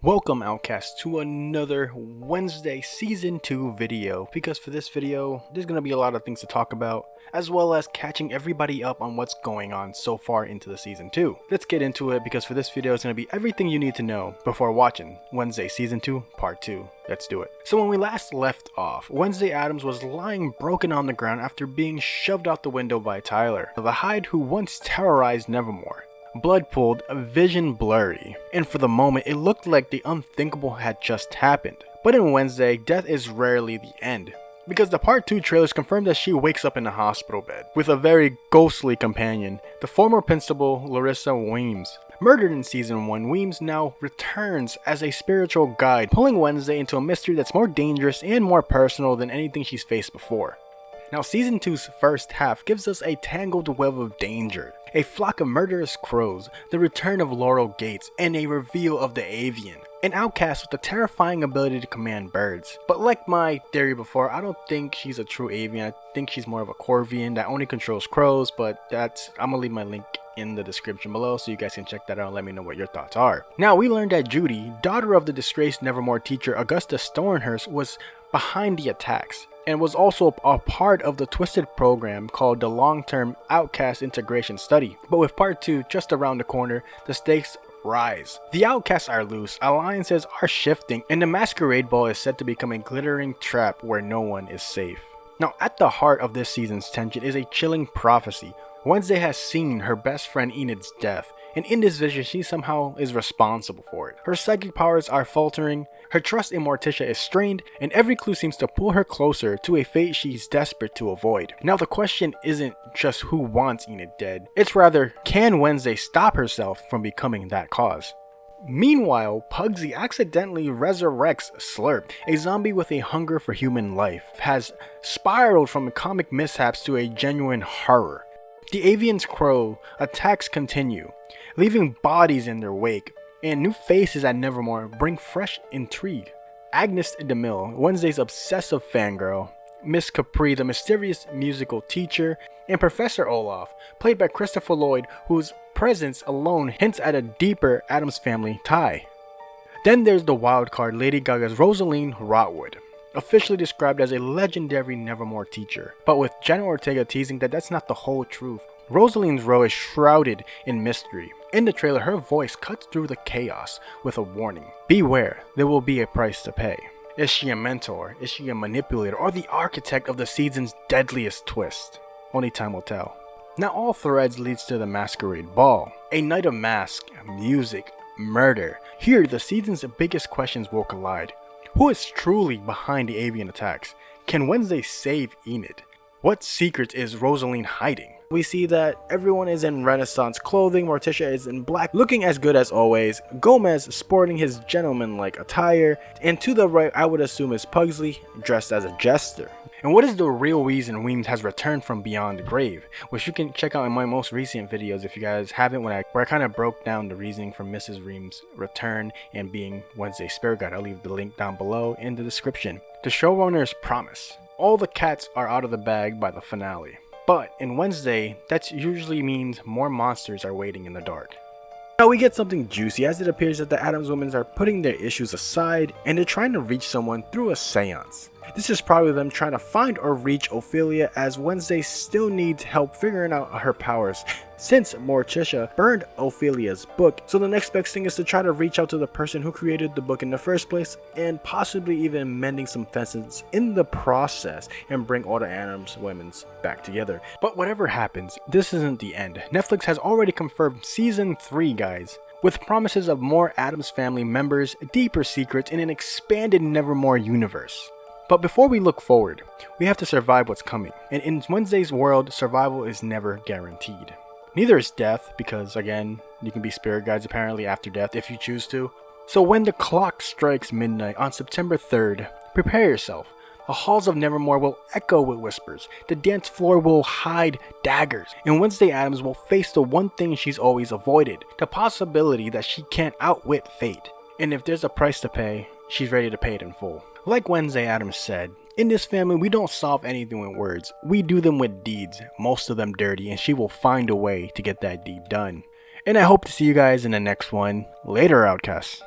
Welcome Outcast to another Wednesday Season 2 video, because for this video there's going to be a lot of things to talk about, as well as catching everybody up on what's going on so far into the Season 2. Let's get into it, because for this video it's going to be everything you need to know before watching Wednesday Season 2 Part 2. Let's do it. So when we last left off, Wednesday Addams was lying broken on the ground after being shoved out the window by Tyler, the Hyde who once terrorized Nevermore. Blood pooled, vision blurry, and for the moment it looked like the unthinkable had just happened. But in Wednesday, death is rarely the end, because the Part 2 trailers confirm that she wakes up in a hospital bed with a very ghostly companion, the former principal Larissa Weems. Murdered in Season 1, Weems now returns as a spiritual guide, pulling Wednesday into a mystery that's more dangerous and more personal than anything she's faced before. Now, Season 2's first half gives us a tangled web of danger, a flock of murderous crows, the return of Laurel Gates, and a reveal of the Avian, an outcast with the terrifying ability to command birds. But like my theory before, I don't think she's a true Avian. I think she's more of a Corvian that only controls crows, but I'm gonna leave my link in the description below so you guys can check that out and let me know what your thoughts are. Now, we learned that Judy, daughter of the disgraced Nevermore teacher Augusta Storenhurst, was behind the attacks and was also a part of the twisted program called the Long-Term Outcast Integration Study. But with Part 2 just around the corner, the stakes rise. The outcasts are loose, alliances are shifting, and the masquerade ball is set to become a glittering trap where no one is safe. Now, at the heart of this season's tension is a chilling prophecy. Wednesday has seen her best friend Enid's death, and in this vision she somehow is responsible for it. Her psychic powers are faltering, her trust in Morticia is strained, and every clue seems to pull her closer to a fate she's desperate to avoid. Now, the question isn't just who wants Enid dead, it's rather, can Wednesday stop herself from becoming that cause? Meanwhile, Pugsy accidentally resurrects Slurp, a zombie with a hunger for human life, has spiraled from comic mishaps to a genuine horror. The Avian's crow attacks continue, leaving bodies in their wake, and new faces at Nevermore bring fresh intrigue. Agnes DeMille, Wednesday's obsessive fangirl, Miss Capri, the mysterious musical teacher, and Professor Olaf, played by Christopher Lloyd, whose presence alone hints at a deeper Addams family tie. Then there's the wildcard Lady Gaga's Rosaline Rotwood, officially described as a legendary Nevermore teacher, but with Jenna Ortega teasing that that's not the whole truth. Rosaline's role is shrouded in mystery. In the trailer, her voice cuts through the chaos with a warning. Beware, there will be a price to pay. Is she a mentor? Is she a manipulator? Or the architect of the season's deadliest twist? Only time will tell. Now, all threads leads to the masquerade ball. A night of masks, music, murder. Here, the season's biggest questions will collide. Who is truly behind the avian attacks? Can Wednesday save Enid? What secrets is Rosaline hiding? We see that everyone is in Renaissance clothing, Morticia is in black, looking as good as always, Gomez sporting his gentleman-like attire, and to the right I would assume is Pugsley, dressed as a jester. And what is the real reason Weems has returned from beyond the grave? Which you can check out in my most recent videos if you guys haven't, where I kind of broke down the reasoning for Mrs. Weems' return and being Wednesday's spirit guide. I'll leave the link down below in the description. The showrunners promise. All the cats are out of the bag by the finale. But in Wednesday, that usually means more monsters are waiting in the dark. Now we get something juicy, as it appears that the Addams women are putting their issues aside and they're trying to reach someone through a seance. This is probably them trying to find or reach Ophelia, as Wednesday still needs help figuring out her powers since Morticia burned Ophelia's book. So the next best thing is to try to reach out to the person who created the book in the first place, and possibly even mending some fences in the process and bring all the Addams women back together. But whatever happens, this isn't the end. Netflix has already confirmed Season 3, guys, with promises of more Addams family members, deeper secrets, and an expanded Nevermore universe. But before we look forward, we have to survive what's coming, and in Wednesday's world, survival is never guaranteed. Neither is death, because again, you can be spirit guides apparently after death if you choose to. So when the clock strikes midnight on September 3rd, prepare yourself. The halls of Nevermore will echo with whispers, the dance floor will hide daggers, and Wednesday Addams will face the one thing she's always avoided, the possibility that she can't outwit fate. And if there's a price to pay, she's ready to pay it in full. Like Wednesday Addams said, in this family we don't solve anything with words, we do them with deeds, most of them dirty, and she will find a way to get that deed done. And I hope to see you guys in the next one. Later, Outcasts.